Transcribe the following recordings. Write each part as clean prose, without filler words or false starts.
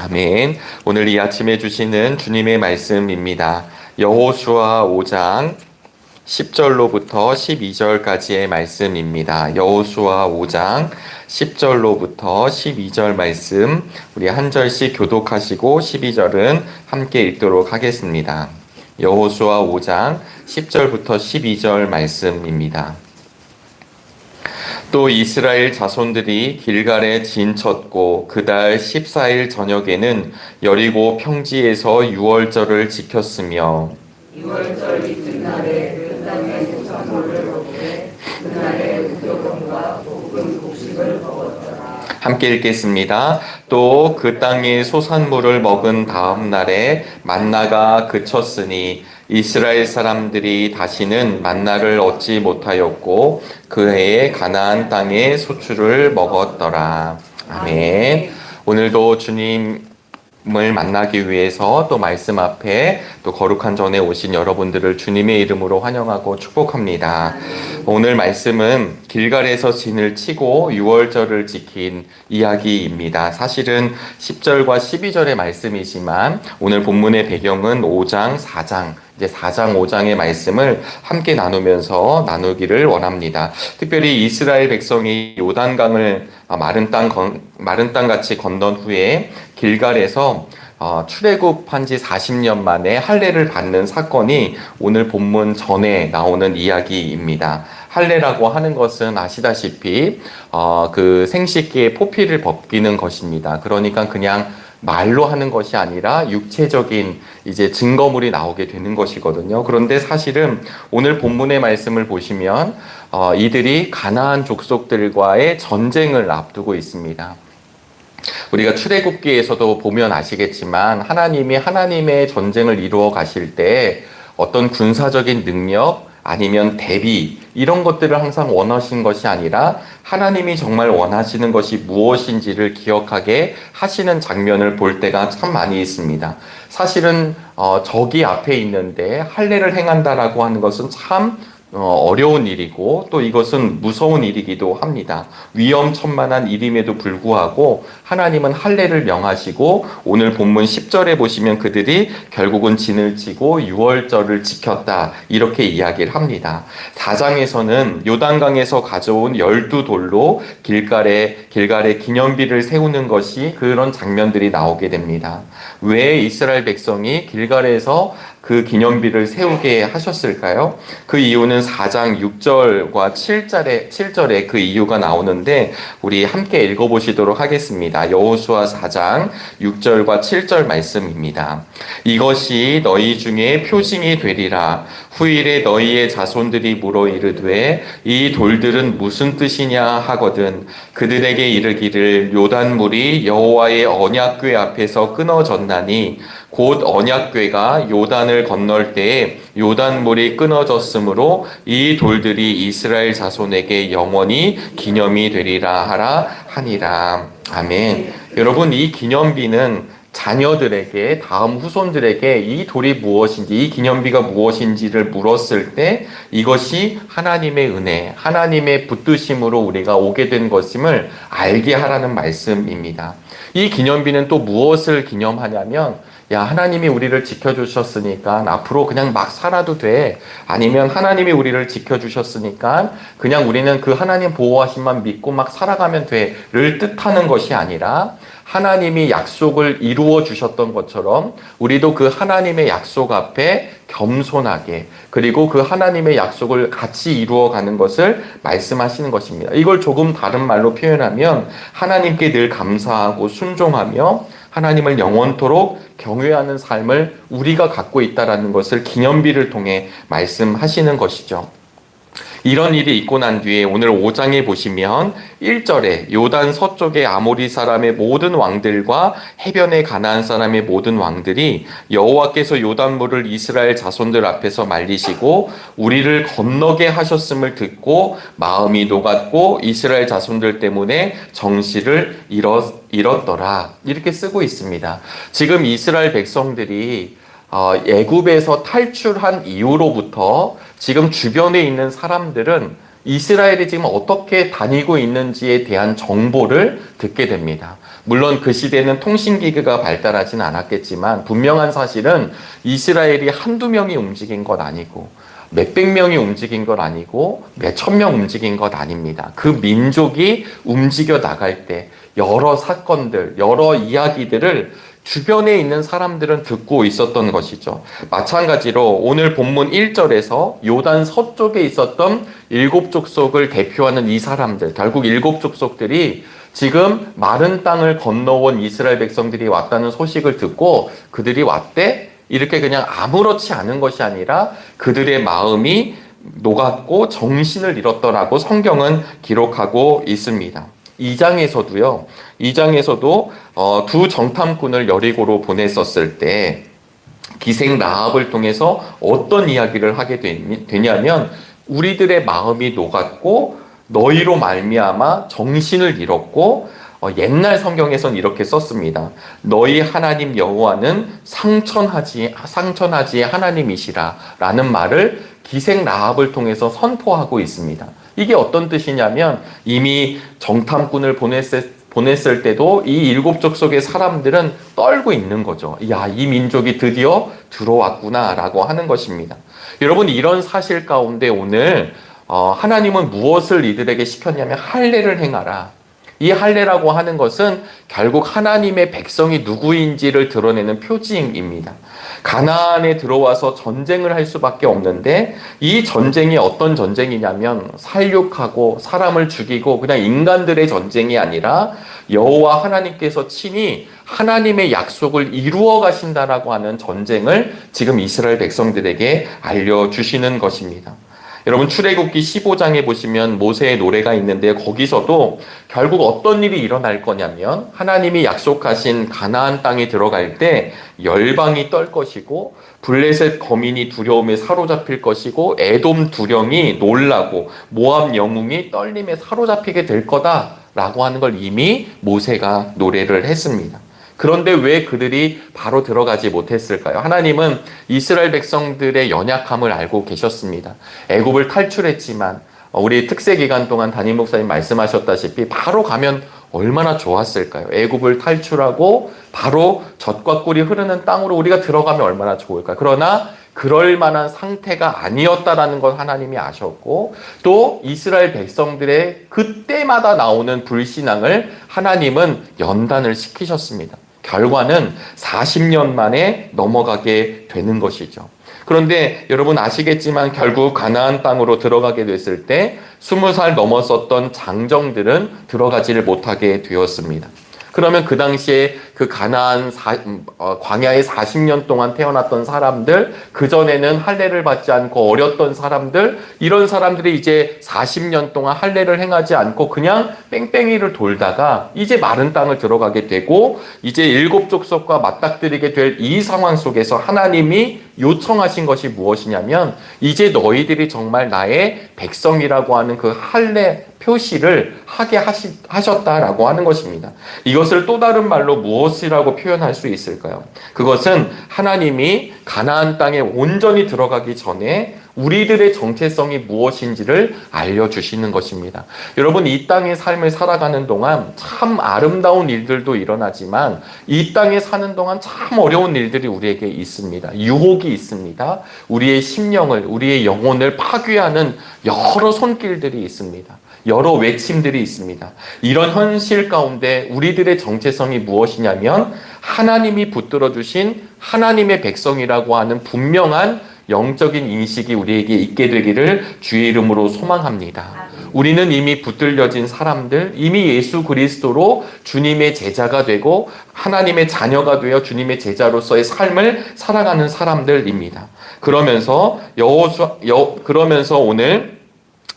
아멘. 오늘 이 아침에 주시는 주님의 말씀입니다. 여호수아 5장 10절로부터 12절까지의 말씀입니다. 여호수아 5장 10절로부터 12절 말씀, 우리 한 절씩 교독하시고 12절은 함께 읽도록 하겠습니다. 여호수아 5장 10절부터 12절 말씀입니다. 또 이스라엘 자손들이 길갈에 진쳤고 그달 14일 저녁에는 여리고 평지에서 유월절을 지켰으며 유월절 이튿날에 그 땅의 소산물을 먹되 그날에 우겨병과 볶은 곡식을 먹었더라. 함께 읽겠습니다. 또 그 땅의 소산물을 먹은 다음 날에 만나가 그쳤으니 이스라엘 사람들이 다시는 만나를 얻지 못하였고 그 해에 가나안 땅의 소출을 먹었더라. 아멘. 오늘도 주님을 만나기 위해서 또 말씀 앞에 또 거룩한 전에 오신 여러분들을 주님의 이름으로 환영하고 축복합니다. 오늘 말씀은 길갈에서 진을 치고 유월절을 지킨 이야기입니다. 사실은 10절과 12절의 말씀이지만 오늘 본문의 배경은 5장, 4장, 이제 4장, 5장의 말씀을 함께 나누기를 원합니다. 특별히 이스라엘 백성이 요단강을 마른 땅 같이 건넌 후에 길갈에서 출애굽한 지 40년 만에 할례를 받는 사건이 오늘 본문 전에 나오는 이야기입니다. 할례라고 하는 것은 아시다시피 그 생식기에 포피를 벗기는 것입니다. 그러니까 그냥 말로 하는 것이 아니라 육체적인 이제 증거물이 나오게 되는 것이거든요. 그런데 사실은 오늘 본문의 말씀을 보시면 이들이 가나안 족속들과의 전쟁을 앞두고 있습니다. 우리가 출애굽기에서도 보면 아시겠지만 하나님이 하나님의 전쟁을 이루어 가실 때 어떤 군사적인 능력 아니면 대비 이런 것들을 항상 원하신 것이 아니라 하나님이 정말 원하시는 것이 무엇인지를 기억하게 하시는 장면을 볼 때가 참 많이 있습니다. 사실은 적이 앞에 있는데 할례를 행한다라고 하는 것은 참 어려운 일이고 또 이것은 무서운 일이기도 합니다. 위험천만한 일임에도 불구하고 하나님은 할례를 명하시고 오늘 본문 10절에 보시면 그들이 결국은 진을 치고 유월절을 지켰다 이렇게 이야기를 합니다. 4장에서는 요단강에서 가져온 12돌로 길갈에 기념비를 세우는 것이 그런 장면들이 나오게 됩니다. 왜 이스라엘 백성이 길갈에서 그 기념비를 세우게 하셨을까요? 그 이유는 4장 6절과 7절에 그 이유가 나오는데 우리 함께 읽어보시도록 하겠습니다. 여호수아 4장 6절과 7절 말씀입니다. 이것이 너희 중에 표징이 되리라. 후일에 너희의 자손들이 물어 이르되 이 돌들은 무슨 뜻이냐 하거든 그들에게 이르기를 요단물이 여호와의 언약궤 앞에서 끊어졌나니 곧 언약궤가 요단을 건널 때에 요단물이 끊어졌으므로 이 돌들이 이스라엘 자손에게 영원히 기념이 되리라 하니라. 아멘. 여러분, 이 기념비는 자녀들에게, 다음 후손들에게 이 돌이 무엇인지, 이 기념비가 무엇인지를 물었을 때 이것이 하나님의 은혜, 하나님의 붙드심으로 우리가 오게 된 것임을 알게 하라는 말씀입니다. 이 기념비는 또 무엇을 기념하냐면 야, 하나님이 우리를 지켜주셨으니까 앞으로 그냥 막 살아도 돼. 아니면 하나님이 우리를 지켜주셨으니까 그냥 우리는 그 하나님 보호하심만 믿고 막 살아가면 돼를 뜻하는 것이 아니라 하나님이 약속을 이루어 주셨던 것처럼 우리도 그 하나님의 약속 앞에 겸손하게 그리고 그 하나님의 약속을 같이 이루어가는 것을 말씀하시는 것입니다. 이걸 조금 다른 말로 표현하면 하나님께 늘 감사하고 순종하며 하나님을 영원토록 경외하는 삶을 우리가 갖고 있다는 것을 기념비를 통해 말씀하시는 것이죠. 이런 일이 있고 난 뒤에 오늘 5장에 보시면 1절에 요단 서쪽의 아모리 사람의 모든 왕들과 해변의 가나안 사람의 모든 왕들이 여호와께서 요단물을 이스라엘 자손들 앞에서 말리시고 우리를 건너게 하셨음을 듣고 마음이 녹았고 이스라엘 자손들 때문에 정신을 잃었더라 이렇게 쓰고 있습니다. 지금 이스라엘 백성들이 애굽에서 탈출한 이후로부터 지금 주변에 있는 사람들은 이스라엘이 지금 어떻게 다니고 있는지에 대한 정보를 듣게 됩니다. 물론 그 시대는 통신기계가 발달하진 않았겠지만 분명한 사실은 이스라엘이 한두 명이 움직인 것 아니고 몇백 명이 움직인 것 아니고 몇천 명 움직인 것 아닙니다. 그 민족이 움직여 나갈 때 여러 사건들, 여러 이야기들을 주변에 있는 사람들은 듣고 있었던 것이죠. 마찬가지로 오늘 본문 1절에서 요단 서쪽에 있었던 일곱 족속을 대표하는 이 사람들, 결국 일곱 족속들이 지금 마른 땅을 건너온 이스라엘 백성들이 왔다는 소식을 듣고 그들이 왔대? 이렇게 그냥 아무렇지 않은 것이 아니라 그들의 마음이 녹았고 정신을 잃었더라고 성경은 기록하고 있습니다. 2장에서도요. 2장에서도 두 정탐꾼을 여리고로 보냈었을 때 기생 라합을 통해서 어떤 이야기를 하게 되냐면 우리들의 마음이 녹았고 너희로 말미암아 정신을 잃었고 옛날 성경에선 이렇게 썼습니다. 너희 하나님 여호와는 상천하지 하나님이시라 라는 말을 기생 라합을 통해서 선포하고 있습니다. 이게 어떤 뜻이냐면 이미 정탐꾼을 보냈을 때도 이 일곱 족속의 사람들은 떨고 있는 거죠. 야, 이 민족이 드디어 들어왔구나 라고 하는 것입니다. 여러분, 이런 사실 가운데 오늘 하나님은 무엇을 이들에게 시켰냐면 할례를 행하라. 이 할례라고 하는 것은 결국 하나님의 백성이 누구인지를 드러내는 표징입니다. 가나안에 들어와서 전쟁을 할 수밖에 없는데 이 전쟁이 어떤 전쟁이냐면 살육하고 사람을 죽이고 그냥 인간들의 전쟁이 아니라 여호와 하나님께서 친히 하나님의 약속을 이루어 가신다라고 하는 전쟁을 지금 이스라엘 백성들에게 알려주시는 것입니다. 여러분, 출애굽기 15장에 보시면 모세의 노래가 있는데 거기서도 결국 어떤 일이 일어날 거냐면 하나님이 약속하신 가나안 땅에 들어갈 때 열방이 떨 것이고 블레셋 거민이 두려움에 사로잡힐 것이고 에돔 두령이 놀라고 모압 영웅이 떨림에 사로잡히게 될 거다라고 하는 걸 이미 모세가 노래를 했습니다. 그런데 왜 그들이 바로 들어가지 못했을까요? 하나님은 이스라엘 백성들의 연약함을 알고 계셨습니다. 애굽을 탈출했지만 우리 특세 기간 동안 담임 목사님 말씀하셨다시피 바로 가면 얼마나 좋았을까요? 애굽을 탈출하고 바로 젖과 꿀이 흐르는 땅으로 우리가 들어가면 얼마나 좋을까요? 그러나 그럴 만한 상태가 아니었다라는 걸 하나님이 아셨고 또 이스라엘 백성들의 그때마다 나오는 불신앙을 하나님은 연단을 시키셨습니다. 결과는 40년 만에 넘어가게 되는 것이죠. 그런데 여러분 아시겠지만 결국 가나안 땅으로 들어가게 됐을 때 20살 넘었었던 장정들은 들어가지를 못하게 되었습니다. 그러면 그 당시에 그 가나안 광야에 40년 동안 태어났던 사람들, 그전에는 할례를 받지 않고 어렸던 사람들, 이런 사람들이 이제 40년 동안 할례를 행하지 않고 그냥 뺑뺑이를 돌다가 이제 마른 땅을 들어가게 되고 이제 일곱 족속과 맞닥뜨리게 될 이 상황 속에서 하나님이 요청하신 것이 무엇이냐면 이제 너희들이 정말 나의 백성이라고 하는 그 할례 표시를 하게 하셨다라고 하는 것입니다. 이것을 또 다른 말로 무엇이라고 표현할 수 있을까요? 그것은 하나님이 가나안 땅에 온전히 들어가기 전에 우리들의 정체성이 무엇인지를 알려주시는 것입니다. 여러분, 이 땅의 삶을 살아가는 동안 참 아름다운 일들도 일어나지만 이 땅에 사는 동안 참 어려운 일들이 우리에게 있습니다. 유혹이 있습니다. 우리의 심령을, 우리의 영혼을 파괴하는 여러 손길들이 있습니다. 여러 외침들이 있습니다. 이런 현실 가운데 우리들의 정체성이 무엇이냐면 하나님이 붙들어 주신 하나님의 백성이라고 하는 분명한 영적인 인식이 우리에게 있게 되기를 주의 이름으로 소망합니다. 우리는 이미 붙들려진 사람들, 이미 예수 그리스도로 주님의 제자가 되고 하나님의 자녀가 되어 주님의 제자로서의 삶을 살아가는 사람들입니다. 그러면서 오늘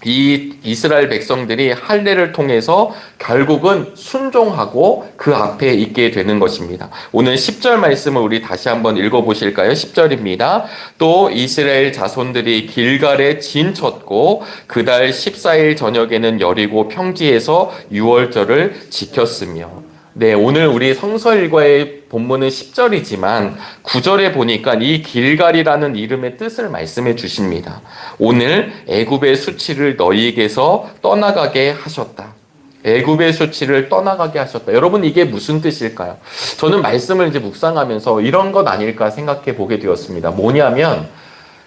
이 이스라엘 백성들이 할례를 통해서 결국은 순종하고 그 앞에 있게 되는 것입니다. 오늘 10절 말씀을 우리 다시 한번 읽어보실까요? 10절입니다. 또 이스라엘 자손들이 길갈에 진쳤고 그달 14일 저녁에는 여리고 평지에서 유월절을 지켰으며. 네, 오늘 우리 성서일과의 본문은 10절이지만 9절에 보니까 이 길갈이라는 이름의 뜻을 말씀해 주십니다. 오늘 애굽의 수치를 너희에게서 떠나가게 하셨다. 애굽의 수치를 떠나가게 하셨다. 여러분, 이게 무슨 뜻일까요? 저는 말씀을 이제 묵상하면서 이런 것 아닐까 생각해 보게 되었습니다. 뭐냐면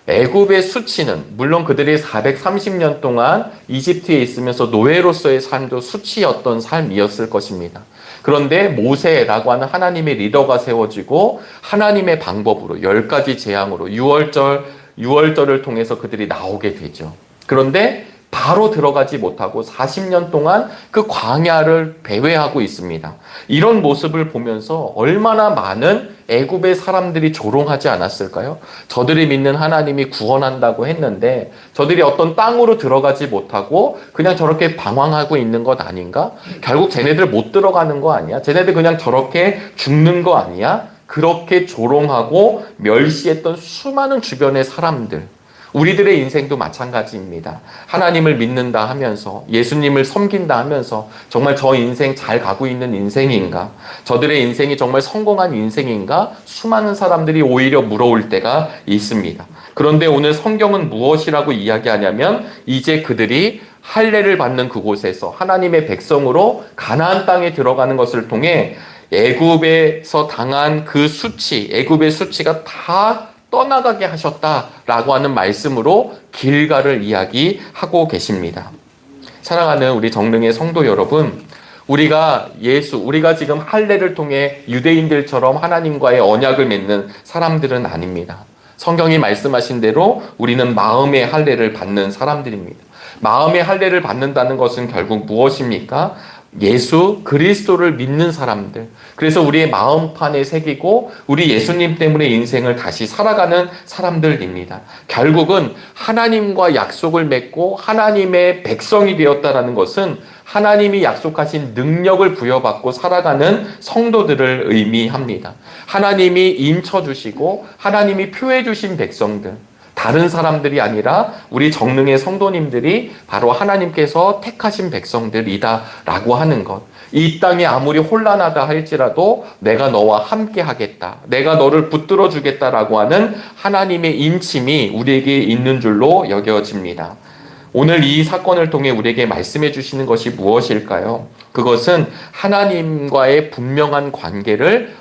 애굽의 수치는 물론 그들이 430년 동안 이집트에 있으면서 노예로서의 삶도 수치였던 삶이었을 것입니다. 그런데 모세라고 하는 하나님의 리더가 세워지고 하나님의 방법으로 10가지 재앙으로 6월절을 통해서 그들이 나오게 되죠. 그런데 바로 들어가지 못하고 40년 동안 그 광야를 배회하고 있습니다. 이런 모습을 보면서 얼마나 많은 애굽의 사람들이 조롱하지 않았을까요? 저들이 믿는 하나님이 구원한다고 했는데 저들이 어떤 땅으로 들어가지 못하고 그냥 저렇게 방황하고 있는 것 아닌가? 결국 쟤네들 못 들어가는 거 아니야? 쟤네들 그냥 저렇게 죽는 거 아니야? 그렇게 조롱하고 멸시했던 수많은 주변의 사람들, 우리들의 인생도 마찬가지입니다. 하나님을 믿는다 하면서 예수님을 섬긴다 하면서 정말 저 인생 잘 가고 있는 인생인가? 저들의 인생이 정말 성공한 인생인가? 수많은 사람들이 오히려 물어올 때가 있습니다. 그런데 오늘 성경은 무엇이라고 이야기하냐면 이제 그들이 할례를 받는 그곳에서 하나님의 백성으로 가나안 땅에 들어가는 것을 통해 애굽에서 당한 그 수치, 애굽의 수치가 다 떠나가게 하셨다라고 하는 말씀으로 길갈을 이야기하고 계십니다. 사랑하는 우리 정릉의 성도 여러분, 우리가 지금 할례를 통해 유대인들처럼 하나님과의 언약을 맺는 사람들은 아닙니다. 성경이 말씀하신 대로 우리는 마음의 할례를 받는 사람들입니다. 마음의 할례를 받는다는 것은 결국 무엇입니까? 예수 그리스도를 믿는 사람들. 그래서 우리의 마음판에 새기고 우리 예수님 때문에 인생을 다시 살아가는 사람들입니다. 결국은 하나님과 약속을 맺고 하나님의 백성이 되었다라는 것은 하나님이 약속하신 능력을 부여받고 살아가는 성도들을 의미합니다. 하나님이 인쳐주시고 하나님이 표해주신 백성들, 다른 사람들이 아니라 우리 정릉의 성도님들이 바로 하나님께서 택하신 백성들이다라고 하는 것. 이 땅이 아무리 혼란하다 할지라도 내가 너와 함께 하겠다, 내가 너를 붙들어 주겠다라고 하는 하나님의 인침이 우리에게 있는 줄로 여겨집니다. 오늘 이 사건을 통해 우리에게 말씀해 주시는 것이 무엇일까요? 그것은 하나님과의 분명한 관계를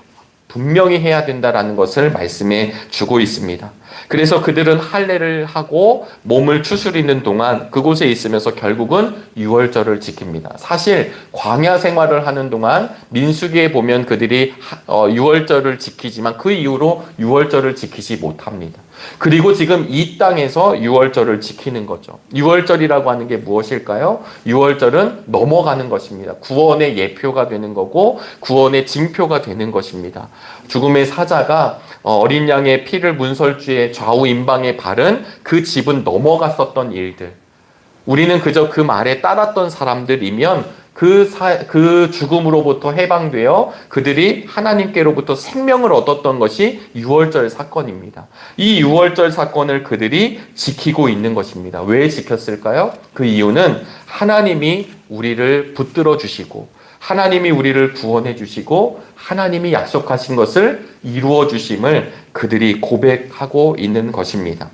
분명히 해야 된다라는 것을 말씀해 주고 있습니다. 그래서 그들은 할례를 하고 몸을 추스리는 동안 그곳에 있으면서 결국은 유월절을 지킵니다. 사실 광야 생활을 하는 동안 민수기에 보면 그들이 유월절을 지키지만 그 이후로 유월절을 지키지 못합니다. 그리고 지금 이 땅에서 유월절을 지키는 거죠. 유월절이라고 하는 게 무엇일까요? 유월절은 넘어가는 것입니다. 구원의 예표가 되는 거고 구원의 징표가 되는 것입니다. 죽음의 사자가 어린 양의 피를 문설주에 좌우 임방에 바른 그 집은 넘어갔었던 일들. 우리는 그저 그 말에 따랐던 사람들이면 그 죽음으로부터 해방되어 그들이 하나님께로부터 생명을 얻었던 것이 유월절 사건입니다. 이 유월절 사건을 그들이 지키고 있는 것입니다. 왜 지켰을까요? 그 이유는 하나님이 우리를 붙들어 주시고 하나님이 우리를 구원해 주시고 하나님이 약속하신 것을 이루어 주심을 그들이 고백하고 있는 것입니다.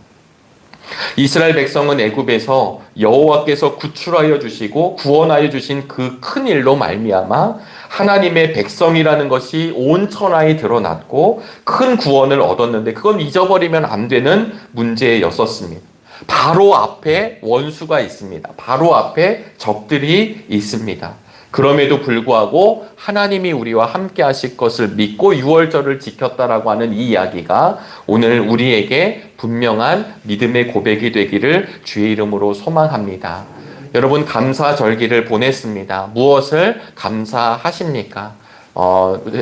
이스라엘 백성은 애굽에서 여호와께서 구출하여 주시고 구원하여 주신 그 큰 일로 말미암아 하나님의 백성이라는 것이 온 천하에 드러났고 큰 구원을 얻었는데 그건 잊어버리면 안 되는 문제였었습니다. 바로 앞에 원수가 있습니다. 바로 앞에 적들이 있습니다. 그럼에도 불구하고 하나님이 우리와 함께 하실 것을 믿고 유월절을 지켰다라고 하는 이 이야기가 오늘 우리에게 분명한 믿음의 고백이 되기를 주의 이름으로 소망합니다. 여러분, 감사절기를 보냈습니다. 무엇을 감사하십니까?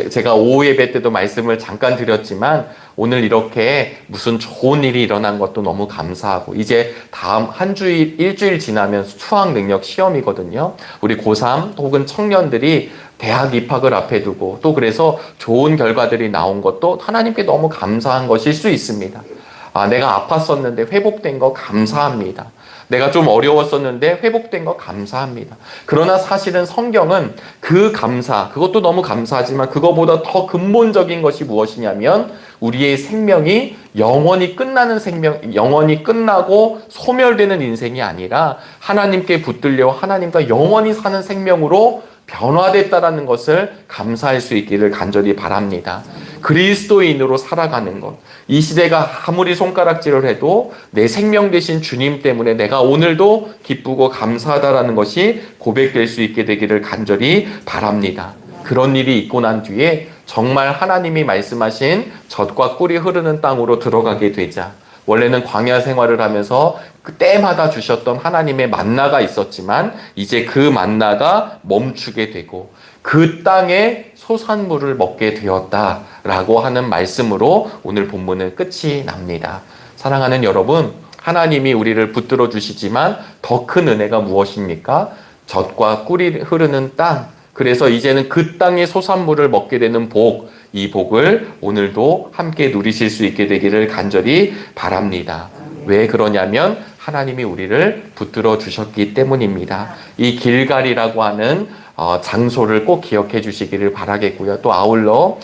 제가 오후 예배 때도 말씀을 잠깐 드렸지만 오늘 이렇게 무슨 좋은 일이 일어난 것도 너무 감사하고 이제 다음 일주일 지나면 수학 능력 시험이거든요. 우리 고3 혹은 청년들이 대학 입학을 앞에 두고 또 그래서 좋은 결과들이 나온 것도 하나님께 너무 감사한 것일 수 있습니다. 내가 아팠었는데 회복된 거 감사합니다. 내가 좀 어려웠었는데 회복된 거 감사합니다. 그러나 사실은 성경은 그 감사, 그것도 너무 감사하지만 그거보다 더 근본적인 것이 무엇이냐면 우리의 생명이 영원히 끝나는 생명, 영원히 끝나고 소멸되는 인생이 아니라 하나님께 붙들려 하나님과 영원히 사는 생명으로 변화됐다라는 것을 감사할 수 있기를 간절히 바랍니다. 그리스도인으로 살아가는 것. 이 시대가 아무리 손가락질을 해도 내 생명 되신 주님 때문에 내가 오늘도 기쁘고 감사하다라는 것이 고백될 수 있게 되기를 간절히 바랍니다. 그런 일이 있고 난 뒤에 정말 하나님이 말씀하신 젖과 꿀이 흐르는 땅으로 들어가게 되자. 원래는 광야 생활을 하면서 그 때마다 주셨던 하나님의 만나가 있었지만 이제 그 만나가 멈추게 되고 그 땅에 소산물을 먹게 되었다라고 하는 말씀으로 오늘 본문은 끝이 납니다. 사랑하는 여러분, 하나님이 우리를 붙들어 주시지만 더 큰 은혜가 무엇입니까? 젖과 꿀이 흐르는 땅. 그래서 이제는 그 땅의 소산물을 먹게 되는 복, 이 복을 오늘도 함께 누리실 수 있게 되기를 간절히 바랍니다. 왜 그러냐면 하나님이 우리를 붙들어 주셨기 때문입니다. 이 길갈이라고 하는 장소를 꼭 기억해 주시기를 바라겠고요. 또 아울러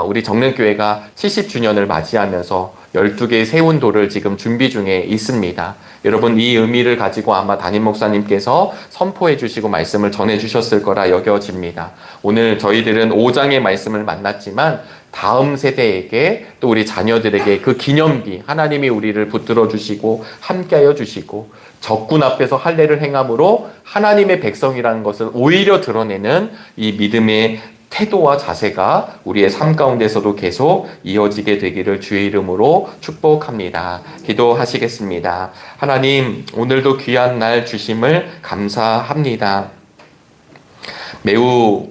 우리 정릉교회가 70주년을 맞이하면서 12개의 세운도를 지금 준비 중에 있습니다. 여러분, 이 의미를 가지고 아마 담임 목사님께서 선포해 주시고 말씀을 전해 주셨을 거라 여겨집니다. 오늘 저희들은 5장의 말씀을 만났지만 다음 세대에게 또 우리 자녀들에게 그 기념비, 하나님이 우리를 붙들어 주시고 함께하여 주시고 적군 앞에서 할례를 행함으로 하나님의 백성이라는 것을 오히려 드러내는 이 믿음의 태도와 자세가 우리의 삶 가운데서도 계속 이어지게 되기를 주의 이름으로 축복합니다. 기도하시겠습니다. 하나님, 오늘도 귀한 날 주심을 감사합니다. 매우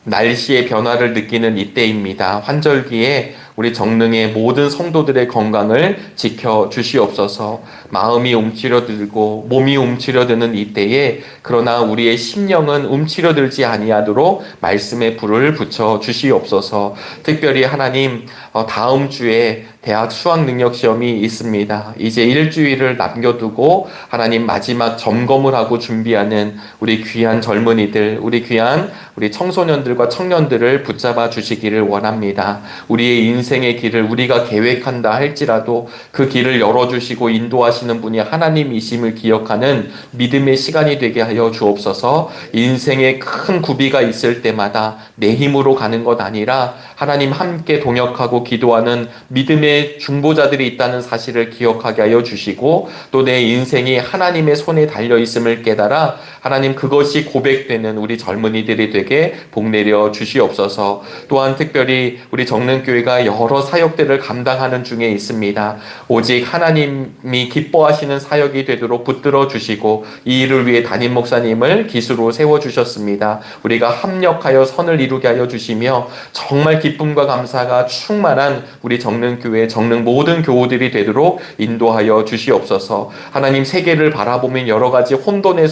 날씨의 변화를 느끼는 이때입니다. 환절기에 우리 정릉의 모든 성도들의 건강을 지켜 주시옵소서. 마음이 움츠려들고 몸이 움츠려드는 이때에 그러나 우리의 심령은 움츠려들지 아니하도록 말씀의 불을 붙여 주시옵소서. 특별히 하나님, 다음 주에 대학 수학 능력 시험이 있습니다. 이제 일주일을 남겨두고 하나님 마지막 점검을 하고 준비하는 우리 귀한 젊은이들, 우리 청소년들과 청년들을 붙잡아 주시기를 원합니다. 우리의 인생의 길을 우리가 계획한다 할지라도 그 길을 열어주시고 인도하시는 분이 하나님이심을 기억하는 믿음의 시간이 되게 하여 주옵소서. 인생에 큰 구비가 있을 때마다 내 힘으로 가는 것 아니라 하나님 함께 동역하고 기도하는 믿음의 중보자들이 있다는 사실을 기억하게 하여 주시고 또 내 인생이 하나님의 손에 달려 있음을 깨달아 하나님 그것이 고백되는 우리 젊은이들이 되게 복내려 주시옵소서. 또한 특별히 우리 정릉교회가 여러 사역들을 감당하는 중에 있습니다. 오직 하나님이 기뻐하시는 사역이 되도록 붙들어 주시고 이 일을 위해 담임 목사님을 기수로 세워주셨습니다. 우리가 합력하여 선을 이루게 하여 주시며 정말 기쁨과 감사가 충만한 우리 정릉교회 정릉 모든 교우들이 되도록 인도하여 주시옵소서. 하나님, 세계를 바라보면 여러 가지 혼돈의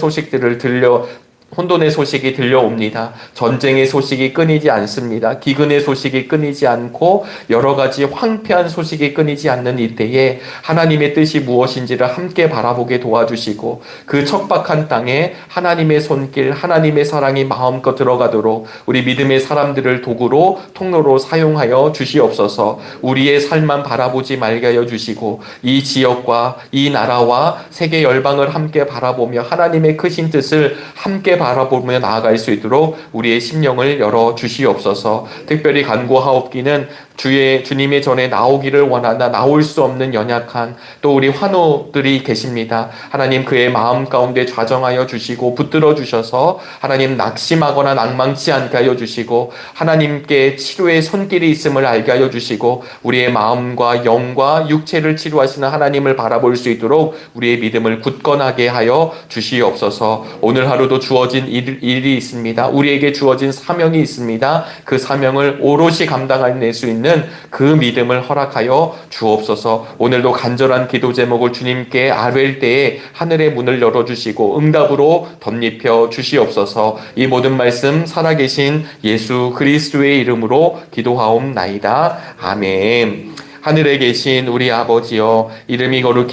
소식이 들려옵니다. 전쟁의 소식이 끊이지 않습니다. 기근의 소식이 끊이지 않고 여러 가지 황폐한 소식이 끊이지 않는 이때에 하나님의 뜻이 무엇인지를 함께 바라보게 도와주시고 그 척박한 땅에 하나님의 손길, 하나님의 사랑이 마음껏 들어가도록 우리 믿음의 사람들을 도구로 통로로 사용하여 주시옵소서. 우리의 삶만 바라보지 말게 하여 주시고 이 지역과 이 나라와 세계 열방을 함께 바라보며 하나님의 크신 뜻을 함께 바라보며 나아갈 수 있도록 우리의 심령을 열어 주시옵소서. 특별히 간구하옵기는 주님의 전에 나오기를 원하나 나올 수 없는 연약한 또 우리 환우들이 계십니다. 하나님, 그의 마음 가운데 좌정하여 주시고 붙들어 주셔서 하나님 낙심하거나 낭망치 않게 하여 주시고 하나님께 치료의 손길이 있음을 알게 하여 주시고 우리의 마음과 영과 육체를 치료하시는 하나님을 바라볼 수 있도록 우리의 믿음을 굳건하게 하여 주시옵소서. 오늘 하루도 주어진 일이 있습니다. 우리에게 주어진 사명이 있습니다. 그 사명을 오롯이 감당해낼 수 있는 그 믿음을 허락하여 주옵소서. 오늘도 간절한 기도 제목을 주님께 아뢰일 때에 하늘의 문을 열어주시고 응답으로 덧입혀 주시옵소서. 이 모든 말씀 살아계신 예수 그리스도의 이름으로 기도하옵나이다. 아멘. 하늘에 계신 우리 아버지여, 이름이 거룩히